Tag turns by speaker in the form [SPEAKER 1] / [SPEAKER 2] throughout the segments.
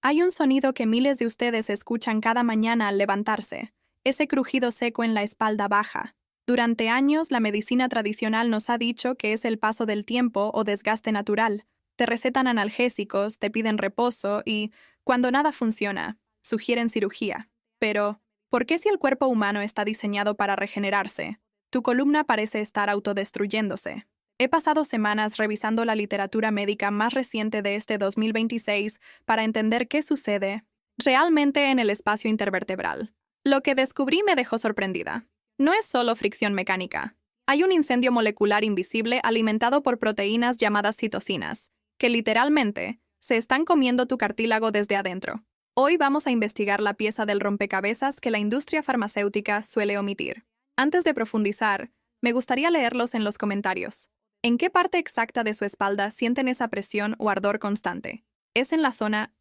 [SPEAKER 1] Hay un sonido que miles de ustedes escuchan cada mañana al levantarse, ese crujido seco en la espalda baja. Durante años, la medicina tradicional nos ha dicho que es el paso del tiempo o desgaste natural. Te recetan analgésicos, te piden reposo y, cuando nada funciona, sugieren cirugía. Pero, ¿por qué si el cuerpo humano está diseñado para regenerarse, tu columna parece estar autodestruyéndose? He pasado semanas revisando la literatura médica más reciente de este 2026 para entender qué sucede realmente en el espacio intervertebral. Lo que descubrí me dejó sorprendida. No es solo fricción mecánica. Hay un incendio molecular invisible alimentado por proteínas llamadas citocinas, que literalmente se están comiendo tu cartílago desde adentro. Hoy vamos a investigar la pieza del rompecabezas que la industria farmacéutica suele omitir. Antes de profundizar, me gustaría leerlos en los comentarios. ¿En qué parte exacta de su espalda sienten esa presión o ardor constante? ¿Es en la zona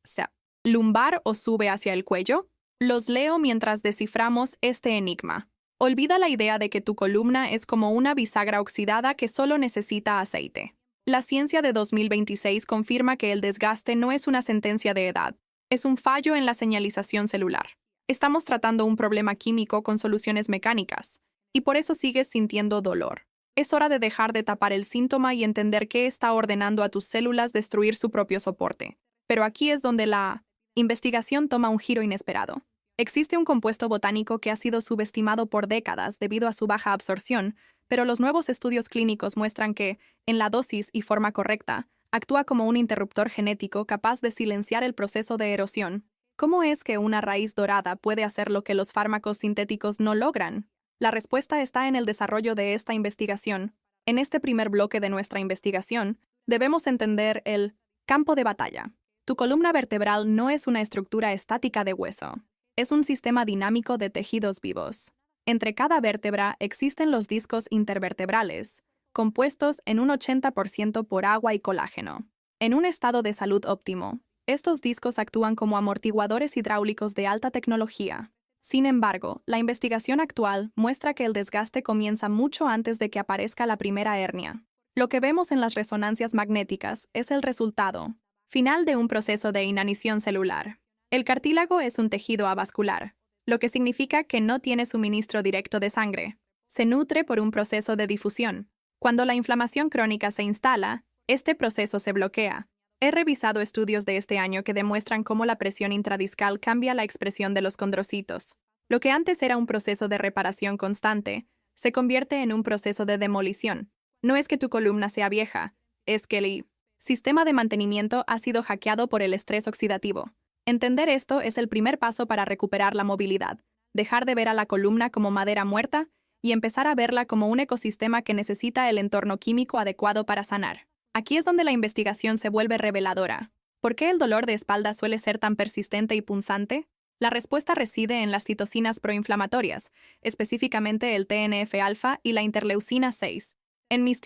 [SPEAKER 1] lumbar o sube hacia el cuello? Los leo mientras desciframos este enigma. Olvida la idea de que tu columna es como una bisagra oxidada que solo necesita aceite. La ciencia de 2026 confirma que el desgaste no es una sentencia de edad, es un fallo en la señalización celular. Estamos tratando un problema químico con soluciones mecánicas, y por eso sigues sintiendo dolor. Es hora de dejar de tapar el síntoma y entender qué está ordenando a tus células destruir su propio soporte. Pero aquí es donde la investigación toma un giro inesperado. Existe un compuesto botánico que ha sido subestimado por décadas debido a su baja absorción, pero los nuevos estudios clínicos muestran que, en la dosis y forma correcta, actúa como un interruptor genético capaz de silenciar el proceso de erosión. ¿Cómo es que una raíz dorada puede hacer lo que los fármacos sintéticos no logran? La respuesta está en el desarrollo de esta investigación. En este primer bloque de nuestra investigación, debemos entender el campo de batalla. Tu columna vertebral no es una estructura estática de hueso. Es un sistema dinámico de tejidos vivos. Entre cada vértebra existen los discos intervertebrales, compuestos en un 80% por agua y colágeno. En un estado de salud óptimo, estos discos actúan como amortiguadores hidráulicos de alta tecnología. Sin embargo, la investigación actual muestra que el desgaste comienza mucho antes de que aparezca la primera hernia. Lo que vemos en las resonancias magnéticas es el resultado final de un proceso de inanición celular. El cartílago es un tejido avascular, lo que significa que no tiene suministro directo de sangre. Se nutre por un proceso de difusión. Cuando la inflamación crónica se instala, este proceso se bloquea. He revisado estudios de este año que demuestran cómo la presión intradiscal cambia la expresión de los condrocitos. Lo que antes era un proceso de reparación constante, se convierte en un proceso de demolición. No es que tu columna sea vieja, es que el sistema de mantenimiento ha sido hackeado por el estrés oxidativo. Entender esto es el primer paso para recuperar la movilidad, dejar de ver a la columna como madera muerta y empezar a verla como un ecosistema que necesita el entorno químico adecuado para sanar. Aquí es donde la investigación se vuelve reveladora. ¿Por qué el dolor de espalda suele ser tan persistente y punzante? La respuesta reside en las citocinas proinflamatorias, específicamente el TNF-alfa y la interleucina 6. En mis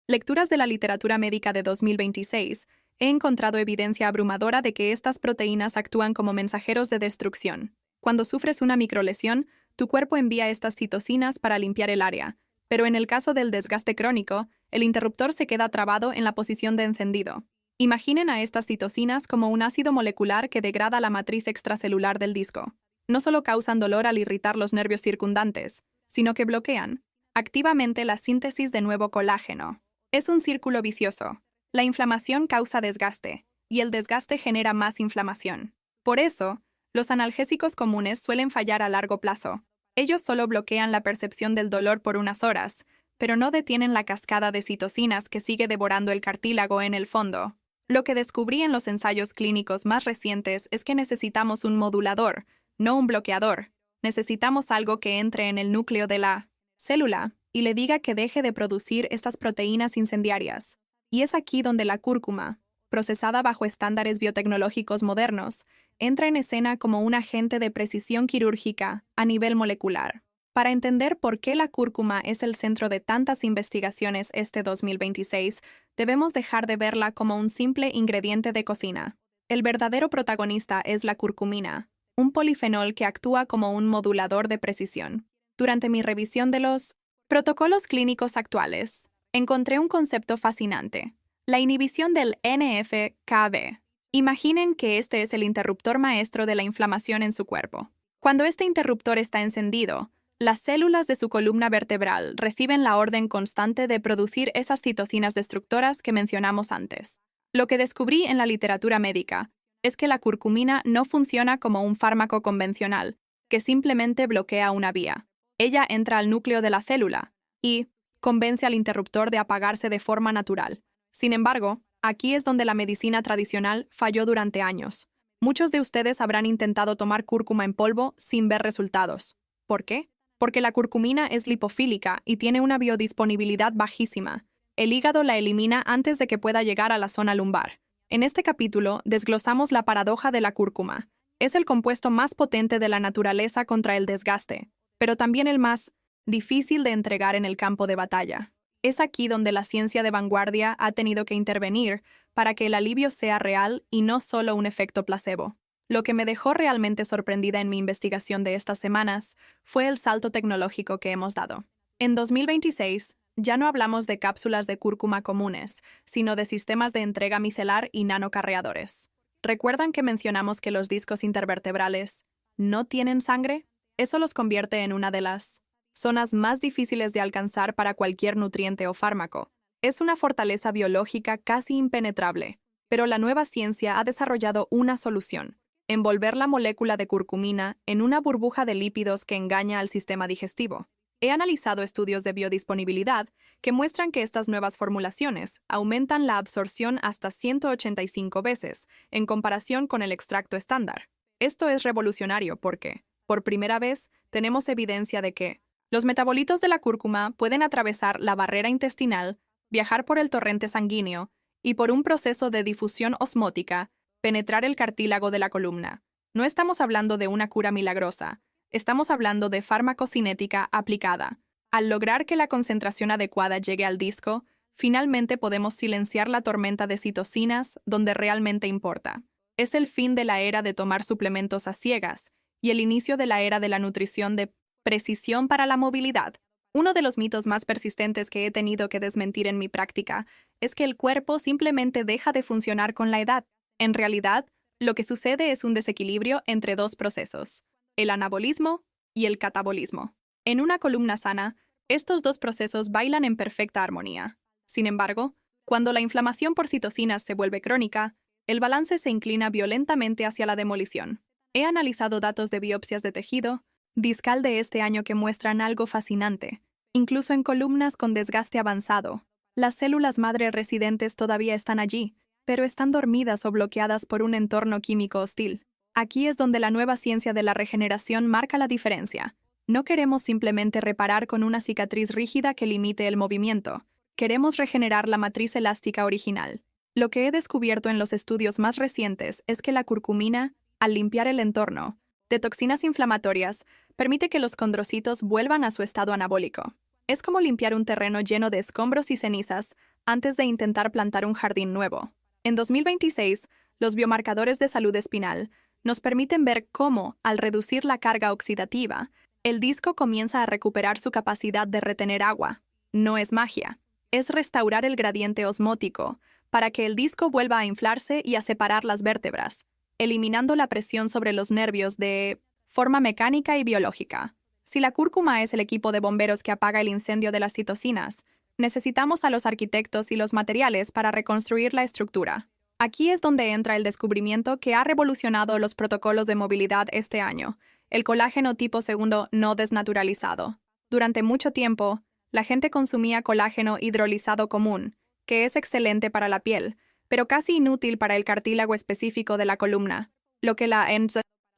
[SPEAKER 1] lecturas de la literatura médica de 2026, he encontrado evidencia abrumadora de que estas proteínas actúan como mensajeros de destrucción. Cuando sufres una microlesión, tu cuerpo envía estas citocinas para limpiar el área, pero en el caso del desgaste crónico, el interruptor se queda trabado en la posición de encendido. Imaginen a estas citocinas como un ácido molecular que degrada la matriz extracelular del disco. No solo causan dolor al irritar los nervios circundantes, sino que bloquean activamente la síntesis de nuevo colágeno. Es un círculo vicioso. La inflamación causa desgaste, y el desgaste genera más inflamación. Por eso, los analgésicos comunes suelen fallar a largo plazo. Ellos solo bloquean la percepción del dolor por unas horas, pero no detienen la cascada de citocinas que sigue devorando el cartílago en el fondo. Lo que descubrí en los ensayos clínicos más recientes es que necesitamos un modulador, no un bloqueador. Necesitamos algo que entre en el núcleo de la célula y le diga que deje de producir estas proteínas incendiarias. Y es aquí donde la cúrcuma, procesada bajo estándares biotecnológicos modernos, entra en escena como un agente de precisión quirúrgica a nivel molecular. Para entender por qué la cúrcuma es el centro de tantas investigaciones este 2026, debemos dejar de verla como un simple ingrediente de cocina. El verdadero protagonista es la curcumina, un polifenol que actúa como un modulador de precisión. Durante mi revisión de los protocolos clínicos actuales, encontré un concepto fascinante: la inhibición del NF-κB. Imaginen que este es el interruptor maestro de la inflamación en su cuerpo. Cuando este interruptor está encendido, las células de su columna vertebral reciben la orden constante de producir esas citocinas destructoras que mencionamos antes. Lo que descubrí en la literatura médica es que la curcumina no funciona como un fármaco convencional, que simplemente bloquea una vía. Ella entra al núcleo de la célula y convence al interruptor de apagarse de forma natural. Sin embargo, aquí es donde la medicina tradicional falló durante años. Muchos de ustedes habrán intentado tomar cúrcuma en polvo sin ver resultados. ¿Por qué? Porque la curcumina es lipofílica y tiene una biodisponibilidad bajísima. El hígado la elimina antes de que pueda llegar a la zona lumbar. En este capítulo desglosamos la paradoja de la cúrcuma. Es el compuesto más potente de la naturaleza contra el desgaste, pero también el más difícil de entregar en el campo de batalla. Es aquí donde la ciencia de vanguardia ha tenido que intervenir para que el alivio sea real y no solo un efecto placebo. Lo que me dejó realmente sorprendida en mi investigación de estas semanas fue el salto tecnológico que hemos dado. En 2026, ya no hablamos de cápsulas de cúrcuma comunes, sino de sistemas de entrega micelar y nanocarreadores. ¿Recuerdan que mencionamos que los discos intervertebrales no tienen sangre? Eso los convierte en una de las zonas más difíciles de alcanzar para cualquier nutriente o fármaco. Es una fortaleza biológica casi impenetrable, pero la nueva ciencia ha desarrollado una solución: envolver la molécula de curcumina en una burbuja de lípidos que engaña al sistema digestivo. He analizado estudios de biodisponibilidad que muestran que estas nuevas formulaciones aumentan la absorción hasta 185 veces en comparación con el extracto estándar. Esto es revolucionario porque, por primera vez, tenemos evidencia de que los metabolitos de la cúrcuma pueden atravesar la barrera intestinal, viajar por el torrente sanguíneo y, por un proceso de difusión osmótica, penetrar el cartílago de la columna. No estamos hablando de una cura milagrosa, estamos hablando de farmacocinética aplicada. Al lograr que la concentración adecuada llegue al disco, finalmente podemos silenciar la tormenta de citocinas donde realmente importa. Es el fin de la era de tomar suplementos a ciegas y el inicio de la era de la nutrición de precisión para la movilidad. Uno de los mitos más persistentes que he tenido que desmentir en mi práctica es que el cuerpo simplemente deja de funcionar con la edad. En realidad, lo que sucede es un desequilibrio entre dos procesos: el anabolismo y el catabolismo. En una columna sana, estos dos procesos bailan en perfecta armonía. Sin embargo, cuando la inflamación por citocinas se vuelve crónica, el balance se inclina violentamente hacia la demolición. He analizado datos de biopsias de tejido discal de este año que muestran algo fascinante. Incluso en columnas con desgaste avanzado, las células madre residentes todavía están allí, pero están dormidas o bloqueadas por un entorno químico hostil. Aquí es donde la nueva ciencia de la regeneración marca la diferencia. No queremos simplemente reparar con una cicatriz rígida que limite el movimiento. Queremos regenerar la matriz elástica original. Lo que he descubierto en los estudios más recientes es que la curcumina, al limpiar el entorno de toxinas inflamatorias, permite que los condrocitos vuelvan a su estado anabólico. Es como limpiar un terreno lleno de escombros y cenizas antes de intentar plantar un jardín nuevo. En 2026, los biomarcadores de salud espinal nos permiten ver cómo, al reducir la carga oxidativa, el disco comienza a recuperar su capacidad de retener agua. No es magia, es restaurar el gradiente osmótico para que el disco vuelva a inflarse y a separar las vértebras, eliminando la presión sobre los nervios de forma mecánica y biológica. Si la cúrcuma es el equipo de bomberos que apaga el incendio de las citocinas, necesitamos a los arquitectos y los materiales para reconstruir la estructura. Aquí es donde entra el descubrimiento que ha revolucionado los protocolos de movilidad este año: el colágeno tipo segundo no desnaturalizado. Durante mucho tiempo, la gente consumía colágeno hidrolizado común, que es excelente para la piel, pero casi inútil para el cartílago específico de la columna. Lo que la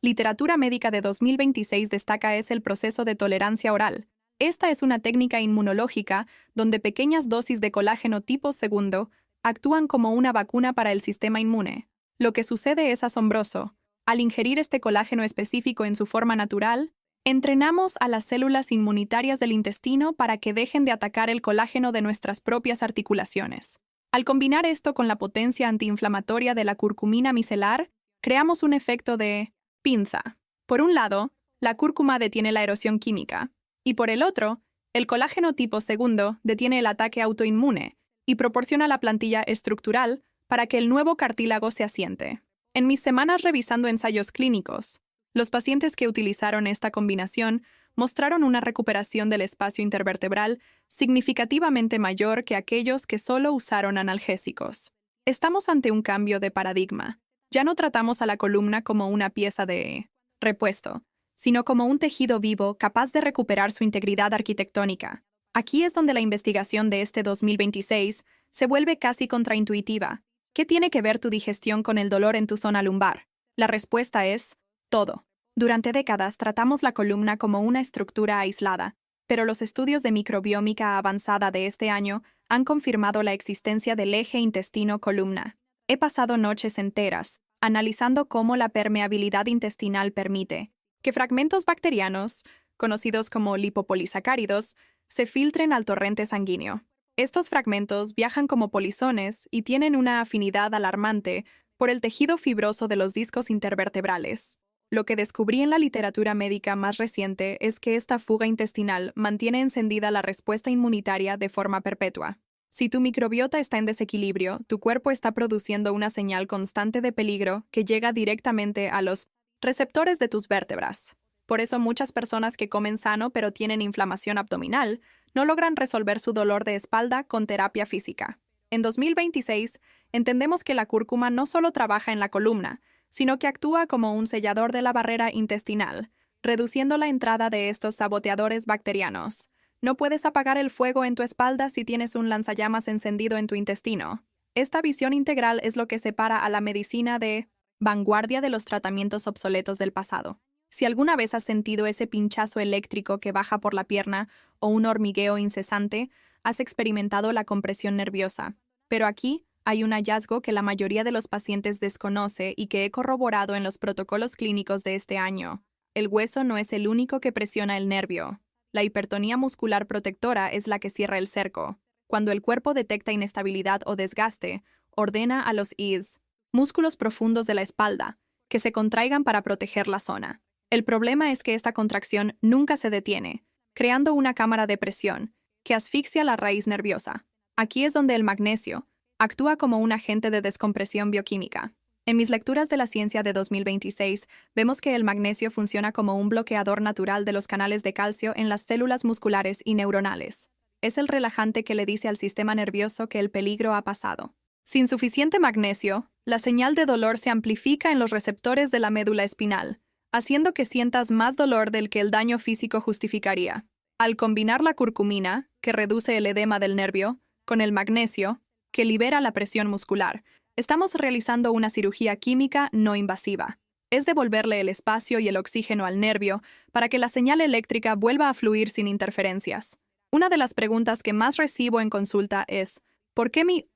[SPEAKER 1] literatura médica de 2026 destaca es el proceso de tolerancia oral. Esta es una técnica inmunológica donde pequeñas dosis de colágeno tipo segundo actúan como una vacuna para el sistema inmune. Lo que sucede es asombroso. Al ingerir este colágeno específico en su forma natural, entrenamos a las células inmunitarias del intestino para que dejen de atacar el colágeno de nuestras propias articulaciones. Al combinar esto con la potencia antiinflamatoria de la curcumina micelar, creamos un efecto de pinza. Por un lado, la cúrcuma detiene la erosión química, y por el otro, el colágeno tipo segundo detiene el ataque autoinmune y proporciona la plantilla estructural para que el nuevo cartílago se asiente. En mis semanas revisando ensayos clínicos, los pacientes que utilizaron esta combinación mostraron una recuperación del espacio intervertebral significativamente mayor que aquellos que solo usaron analgésicos. Estamos ante un cambio de paradigma. Ya no tratamos a la columna como una pieza de repuesto, sino como un tejido vivo capaz de recuperar su integridad arquitectónica. Aquí es donde la investigación de este 2026 se vuelve casi contraintuitiva. ¿Qué tiene que ver tu digestión con el dolor en tu zona lumbar? La respuesta es todo. Durante décadas tratamos la columna como una estructura aislada, pero los estudios de microbiómica avanzada de este año han confirmado la existencia del eje intestino-columna. He pasado noches enteras analizando cómo la permeabilidad intestinal permite que fragmentos bacterianos, conocidos como lipopolisacáridos, se filtren al torrente sanguíneo. Estos fragmentos viajan como polizones y tienen una afinidad alarmante por el tejido fibroso de los discos intervertebrales. Lo que descubrí en la literatura médica más reciente es que esta fuga intestinal mantiene encendida la respuesta inmunitaria de forma perpetua. Si tu microbiota está en desequilibrio, tu cuerpo está produciendo una señal constante de peligro que llega directamente a los receptores de tus vértebras. Por eso muchas personas que comen sano pero tienen inflamación abdominal no logran resolver su dolor de espalda con terapia física. En 2026, entendemos que la cúrcuma no solo trabaja en la columna, sino que actúa como un sellador de la barrera intestinal, reduciendo la entrada de estos saboteadores bacterianos. No puedes apagar el fuego en tu espalda si tienes un lanzallamas encendido en tu intestino. Esta visión integral es lo que separa a la medicina de vanguardia de los tratamientos obsoletos del pasado. Si alguna vez has sentido ese pinchazo eléctrico que baja por la pierna o un hormigueo incesante, has experimentado la compresión nerviosa. Pero aquí hay un hallazgo que la mayoría de los pacientes desconoce y que he corroborado en los protocolos clínicos de este año. El hueso no es el único que presiona el nervio. La hipertonía muscular protectora es la que cierra el cerco. Cuando el cuerpo detecta inestabilidad o desgaste, ordena a los IS, músculos profundos de la espalda, que se contraigan para proteger la zona. El problema es que esta contracción nunca se detiene, creando una cámara de presión que asfixia la raíz nerviosa. Aquí es donde el magnesio actúa como un agente de descompresión bioquímica. En mis lecturas de la ciencia de 2026, vemos que el magnesio funciona como un bloqueador natural de los canales de calcio en las células musculares y neuronales. Es el relajante que le dice al sistema nervioso que el peligro ha pasado. Sin suficiente magnesio, la señal de dolor se amplifica en los receptores de la médula espinal, haciendo que sientas más dolor del que el daño físico justificaría. Al combinar la curcumina, que reduce el edema del nervio, con el magnesio, que libera la presión muscular, estamos realizando una cirugía química no invasiva. Es devolverle el espacio y el oxígeno al nervio para que la señal eléctrica vuelva a fluir sin interferencias. Una de las preguntas que más recibo en consulta es, ¿por qué mi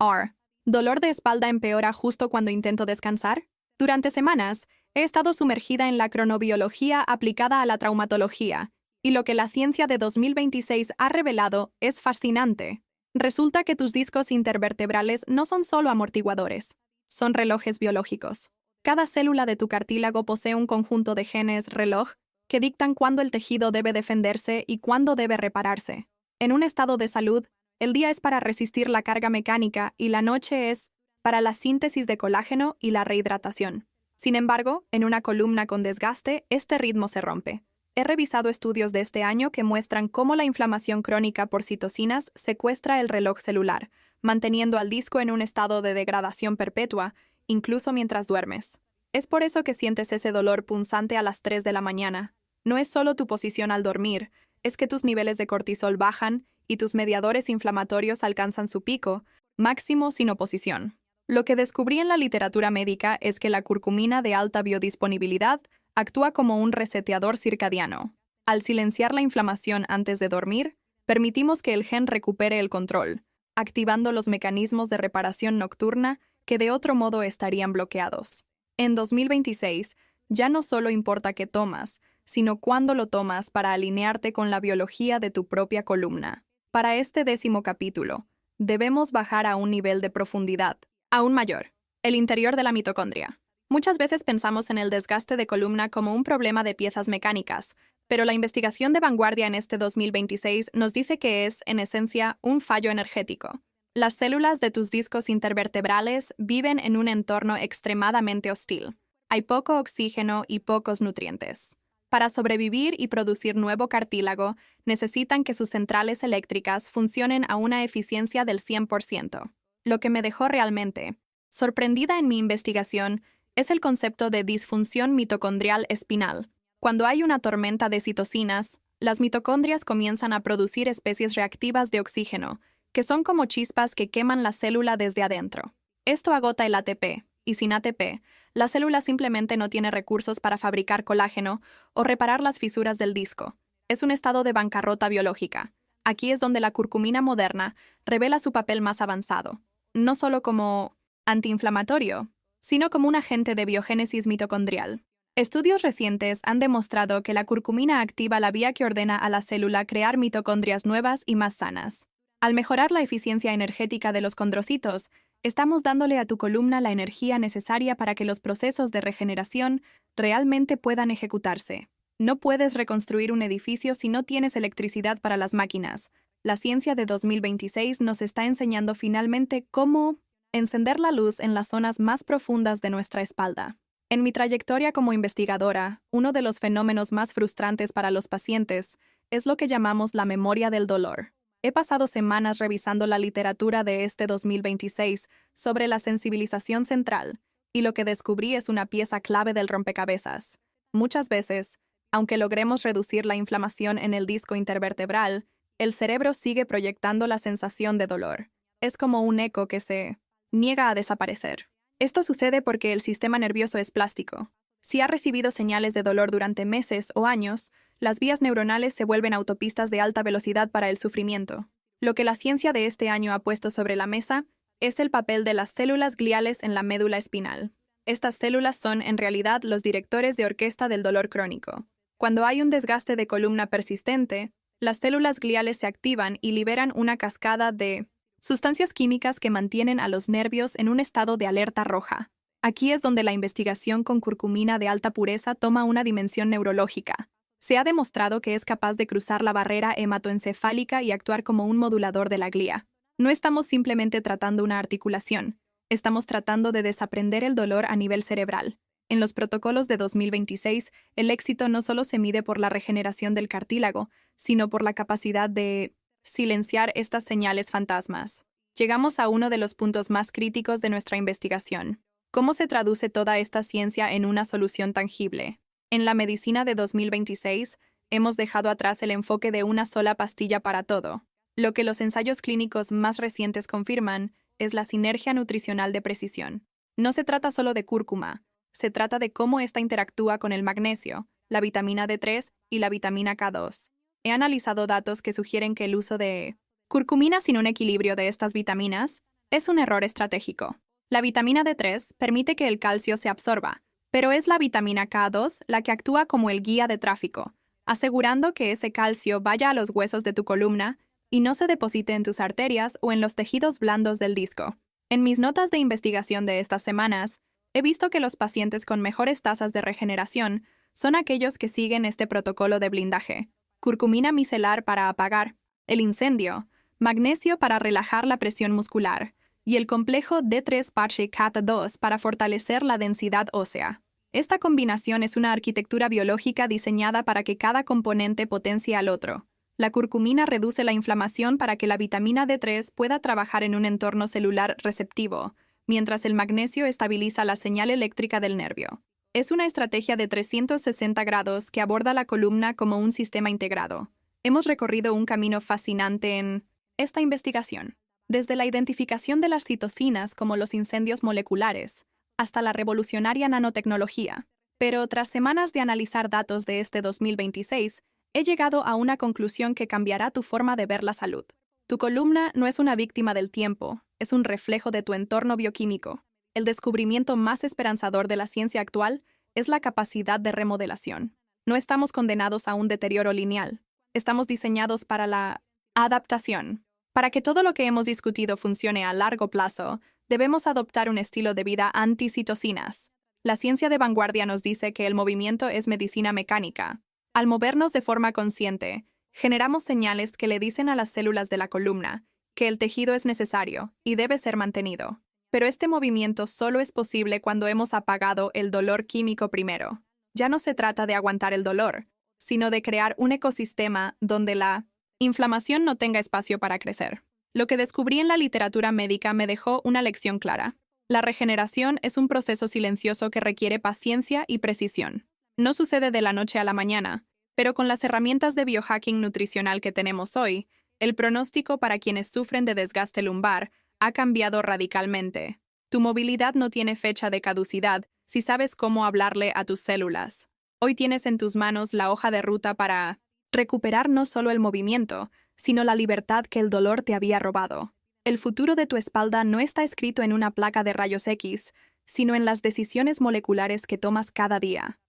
[SPEAKER 1] dolor de espalda empeora justo cuando intento descansar? Durante semanas, he estado sumergida en la cronobiología aplicada a la traumatología, y lo que la ciencia de 2026 ha revelado es fascinante. Resulta que tus discos intervertebrales no son solo amortiguadores, son relojes biológicos. Cada célula de tu cartílago posee un conjunto de genes reloj que dictan cuándo el tejido debe defenderse y cuándo debe repararse. En un estado de salud, el día es para resistir la carga mecánica y la noche es para la síntesis de colágeno y la rehidratación. Sin embargo, en una columna con desgaste, este ritmo se rompe. He revisado estudios de este año que muestran cómo la inflamación crónica por citocinas secuestra el reloj celular, manteniendo al disco en un estado de degradación perpetua, incluso mientras duermes. Es por eso que sientes ese dolor punzante a las 3 de la mañana. No es solo tu posición al dormir, es que tus niveles de cortisol bajan y tus mediadores inflamatorios alcanzan su pico, máximo sin oposición. Lo que descubrí en la literatura médica es que la curcumina de alta biodisponibilidad actúa como un reseteador circadiano. Al silenciar la inflamación antes de dormir, permitimos que el gen recupere el control, activando los mecanismos de reparación nocturna que de otro modo estarían bloqueados. En 2026, ya no solo importa qué tomas, sino cuándo lo tomas para alinearte con la biología de tu propia columna. Para este 10º capítulo, debemos bajar a un nivel de profundidad aún mayor, el interior de la mitocondria. Muchas veces pensamos en el desgaste de columna como un problema de piezas mecánicas, pero la investigación de vanguardia en este 2026 nos dice que es, en esencia, un fallo energético. Las células de tus discos intervertebrales viven en un entorno extremadamente hostil. Hay poco oxígeno y pocos nutrientes. Para sobrevivir y producir nuevo cartílago, necesitan que sus centrales eléctricas funcionen a una eficiencia del 100%. Lo que me dejó realmente sorprendida en mi investigación es el concepto de disfunción mitocondrial espinal. Cuando hay una tormenta de citocinas, las mitocondrias comienzan a producir especies reactivas de oxígeno, que son como chispas que queman la célula desde adentro. Esto agota el ATP, y sin ATP, la célula simplemente no tiene recursos para fabricar colágeno o reparar las fisuras del disco. Es un estado de bancarrota biológica. Aquí es donde la curcumina moderna revela su papel más avanzado, no solo como antiinflamatorio, sino como un agente de biogénesis mitocondrial. Estudios recientes han demostrado que la curcumina activa la vía que ordena a la célula crear mitocondrias nuevas y más sanas. Al mejorar la eficiencia energética de los condrocitos, estamos dándole a tu columna la energía necesaria para que los procesos de regeneración realmente puedan ejecutarse. No puedes reconstruir un edificio si no tienes electricidad para las máquinas. La ciencia de 2026 nos está enseñando finalmente cómo encender la luz en las zonas más profundas de nuestra espalda. En mi trayectoria como investigadora, uno de los fenómenos más frustrantes para los pacientes es lo que llamamos la memoria del dolor. He pasado semanas revisando la literatura de este 2026 sobre la sensibilización central, y lo que descubrí es una pieza clave del rompecabezas. Muchas veces, aunque logremos reducir la inflamación en el disco intervertebral, el cerebro sigue proyectando la sensación de dolor. Es como un eco que se niega a desaparecer. Esto sucede porque el sistema nervioso es plástico. Si ha recibido señales de dolor durante meses o años, las vías neuronales se vuelven autopistas de alta velocidad para el sufrimiento. Lo que la ciencia de este año ha puesto sobre la mesa es el papel de las células gliales en la médula espinal. Estas células son, en realidad, los directores de orquesta del dolor crónico. Cuando hay un desgaste de columna persistente, las células gliales se activan y liberan una cascada de sustancias químicas que mantienen a los nervios en un estado de alerta roja. Aquí es donde la investigación con curcumina de alta pureza toma una dimensión neurológica. Se ha demostrado que es capaz de cruzar la barrera hematoencefálica y actuar como un modulador de la glía. No estamos simplemente tratando una articulación, estamos tratando de desaprender el dolor a nivel cerebral. En los protocolos de 2026, el éxito no solo se mide por la regeneración del cartílago, sino por la capacidad de silenciar estas señales fantasmas. Llegamos a uno de los puntos más críticos de nuestra investigación. ¿Cómo se traduce toda esta ciencia en una solución tangible? En la medicina de 2026, hemos dejado atrás el enfoque de una sola pastilla para todo. Lo que los ensayos clínicos más recientes confirman es la sinergia nutricional de precisión. No se trata solo de cúrcuma, se trata de cómo ésta interactúa con el magnesio, la vitamina D3 y la vitamina K2. He analizado datos que sugieren que el uso de curcumina sin un equilibrio de estas vitaminas es un error estratégico. La vitamina D3 permite que el calcio se absorba, pero es la vitamina K2 la que actúa como el guía de tráfico, asegurando que ese calcio vaya a los huesos de tu columna y no se deposite en tus arterias o en los tejidos blandos del disco. En mis notas de investigación de estas semanas, he visto que los pacientes con mejores tasas de regeneración son aquellos que siguen este protocolo de blindaje: curcumina micelar para apagar el incendio, magnesio para relajar la presión muscular, y el complejo D3-PACH-Cat2 para fortalecer la densidad ósea. Esta combinación es una arquitectura biológica diseñada para que cada componente potencie al otro. La curcumina reduce la inflamación para que la vitamina D3 pueda trabajar en un entorno celular receptivo, mientras el magnesio estabiliza la señal eléctrica del nervio. Es una estrategia de 360 grados que aborda la columna como un sistema integrado. Hemos recorrido un camino fascinante en esta investigación. Desde la identificación de las citocinas como los incendios moleculares, hasta la revolucionaria nanotecnología. Pero tras semanas de analizar datos de este 2026, he llegado a una conclusión que cambiará tu forma de ver la salud. Tu columna no es una víctima del tiempo, es un reflejo de tu entorno bioquímico. El descubrimiento más esperanzador de la ciencia actual es la capacidad de remodelación. No estamos condenados a un deterioro lineal. Estamos diseñados para la adaptación. Para que todo lo que hemos discutido funcione a largo plazo, debemos adoptar un estilo de vida anti-citocinas. La ciencia de vanguardia nos dice que el movimiento es medicina mecánica. Al movernos de forma consciente, generamos señales que le dicen a las células de la columna que el tejido es necesario y debe ser mantenido. Pero este movimiento solo es posible cuando hemos apagado el dolor químico primero. Ya no se trata de aguantar el dolor, sino de crear un ecosistema donde la inflamación no tenga espacio para crecer. Lo que descubrí en la literatura médica me dejó una lección clara. La regeneración es un proceso silencioso que requiere paciencia y precisión. No sucede de la noche a la mañana, pero con las herramientas de biohacking nutricional que tenemos hoy, el pronóstico para quienes sufren de desgaste lumbar ha cambiado radicalmente. Tu movilidad no tiene fecha de caducidad si sabes cómo hablarle a tus células. Hoy tienes en tus manos la hoja de ruta para recuperar no solo el movimiento, sino la libertad que el dolor te había robado. El futuro de tu espalda no está escrito en una placa de rayos X, sino en las decisiones moleculares que tomas cada día.